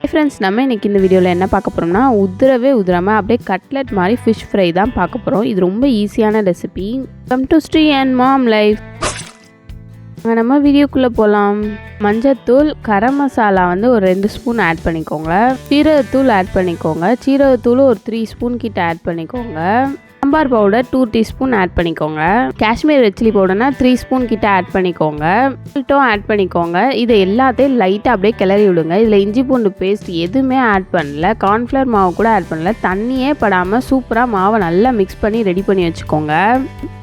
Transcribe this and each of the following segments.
Friends, நம்ம இன்றைக்கி இந்த வீடியோவில் என்ன பார்க்க போகிறோம்னா, உதிரவே உதிராமல் அப்படியே கட்லெட் மாதிரி ஃபிஷ் ஃப்ரை தான் பார்க்க போகிறோம். இது ரொம்ப ஈஸியான recipe. Come to Sri and mom life. நம்ம வீடியோக்குள்ளே போகலாம். மஞ்சத்தூள், கரம் மசாலா வந்து ஒரு 2 ஸ்பூன் ஆட் பண்ணிக்கோங்க. சீரகத்தூள் ஆட் பண்ணிக்கோங்க. சீரகத்தூள் ஒரு 3 ஸ்பூன் கிட்ட ஆட் பண்ணிக்கோங்க. சாம்பார் பவுடர் 2 டீஸ்பூன் ஆட் பண்ணிக்கோங்க. காஷ்மீர் ரெட் சில்லி பவுடர்னா 3 ஸ்பூன் கிட்ட ஆட் பண்ணிக்கோங்க. சால்ட்டும் ஆட் பண்ணிக்கோங்க. இதை எல்லாத்தையும் லைட்டாக அப்படியே கிளறி விடுங்க. இதில் இஞ்சி பூண்டு பேஸ்ட் எதுவுமே ஆட் பண்ணல, கார்ன்ஃப்ளவர் மாவு கூட ஆட் பண்ணல. தண்ணியே படாமல் சூப்பராக மாவை நல்லா மிக்ஸ் பண்ணி ரெடி பண்ணி வச்சுக்கோங்க.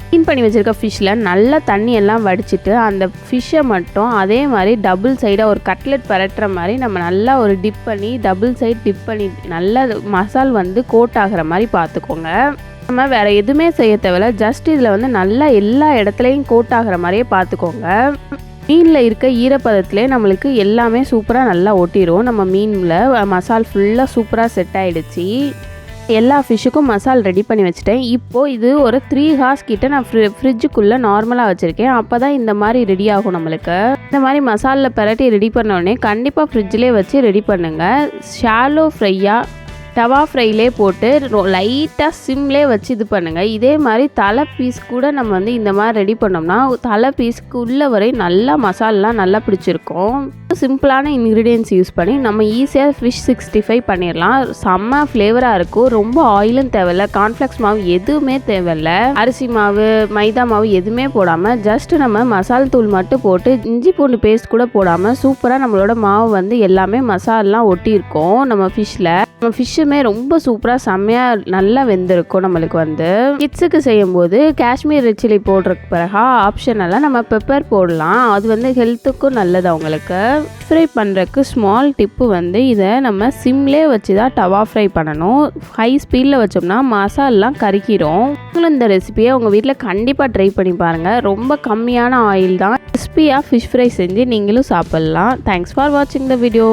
க்ளீன் பண்ணி வச்சுருக்க ஃபிஷ்ஷில் நல்லா தண்ணி எல்லாம் வடிச்சிட்டு அந்த ஃபிஷ்ஷை மட்டும் அதே மாதிரி டபுள் சைடாக ஒரு கட்லெட் பரட்டுற மாதிரி நம்ம நல்லா ஒரு டிப் பண்ணி டபுள் சைட் டிப் பண்ணி நல்லா மசால் வந்து கோட் ஆகிற மாதிரி பார்த்துக்கோங்க. நம்ம வேறு எதுவுமே செய்ய தேவையில்ல, ஜஸ்ட் இதில் வந்து நல்லா எல்லா இடத்துலையும் கோட் ஆகிற மாதிரியே பார்த்துக்கோங்க. மீனில் இருக்க ஈரப்பதத்திலே நம்மளுக்கு எல்லாமே சூப்பராக நல்லா ஒட்டிடும். நம்ம மீனில் மசால் ஃபுல்லாக சூப்பராக செட் ஆகிடுச்சு. எல்லா ஃபிஷ்ஷுக்கும் மசால் ரெடி பண்ணி வச்சுட்டேன். இப்போது இது ஒரு 3 ஹார்ஸ் கிட்ட நான் ஃப்ரிட்ஜுக்குள்ளே நார்மலாக வச்சுருக்கேன். அப்போ தான் இந்த மாதிரி ரெடி ஆகும் நம்மளுக்கு. இந்த மாதிரி மசாலில் பரட்டி ரெடி பண்ணோடனே கண்டிப்பாக ஃப்ரிட்ஜ்லேயே வச்சு ரெடி பண்ணுங்கள். ஷாலோ ஃப்ரையாக தவா ஃப்ரைலே போட்டு லைட்டாக சிம்லே வச்சு இது பண்ணுங்கள். இதே மாதிரி தலை பீஸ் கூட நம்ம வந்து இந்த மாதிரி ரெடி பண்ணோம்னா தலை பீஸ்க்கு உள்ள வரை நல்லா மசாலாலாம் நல்லா பிடிச்சிருக்கும். சிம்பிளான இன்க்ரீடியன்ஸ் யூஸ் பண்ணி நம்ம ஈஸியாக ஃபிஷ் 65 பண்ணிடலாம். செம்ம ஃப்ளேவராக இருக்கும். ரொம்ப ஆயிலும் தேவையில்ல, கார்ன்ஃப்ளெக்ஸ் மாவு எதுவுமே தேவையில்லை, அரிசி மாவு மைதா மாவு எதுவுமே போடாமல் ஜஸ்ட் நம்ம மசால் தூள் மட்டும் போட்டு இஞ்சி பூண்டு பேஸ்ட் கூட போடாமல் சூப்பராக நம்மளோட மாவு வந்து எல்லாமே மசாலாம் ஒட்டியிருக்கோம். நம்ம ஃபிஷ்ஷுமே ரொம்ப சூப்பராக செம்மையாக நல்லா வெந்திருக்கும். நம்மளுக்கு வந்து கிட்ஸுக்கு செய்யும்போது காஷ்மீர் ரெட் சில்லி போடுறதுக்கு பிறகு ஆப்ஷனெல்லாம் நம்ம பெப்பர் போடலாம். அது வந்து ஹெல்த்துக்கும் நல்லது. அவங்களுக்கு ஃப்ரை பண்ணுறதுக்கு ஸ்மால் டிப்பு வந்து இதை நம்ம சிம்லே வச்சு தான் டவா ஃப்ரை பண்ணணும். ஹை ஸ்பீடில் வச்சோம்னா மசாலாம் கருக்கிடும். நீங்களும் இந்த ரெசிபியை உங்கள் வீட்டில் கண்டிப்பாக ட்ரை பண்ணி பாருங்கள். ரொம்ப கம்மியான ஆயில் தான், கிறிஸ்பியாக ஃபிஷ் ஃப்ரை செஞ்சு நீங்களும் சாப்பிட்லாம். தேங்க்ஸ் ஃபார் வாட்சிங் த வீடியோ.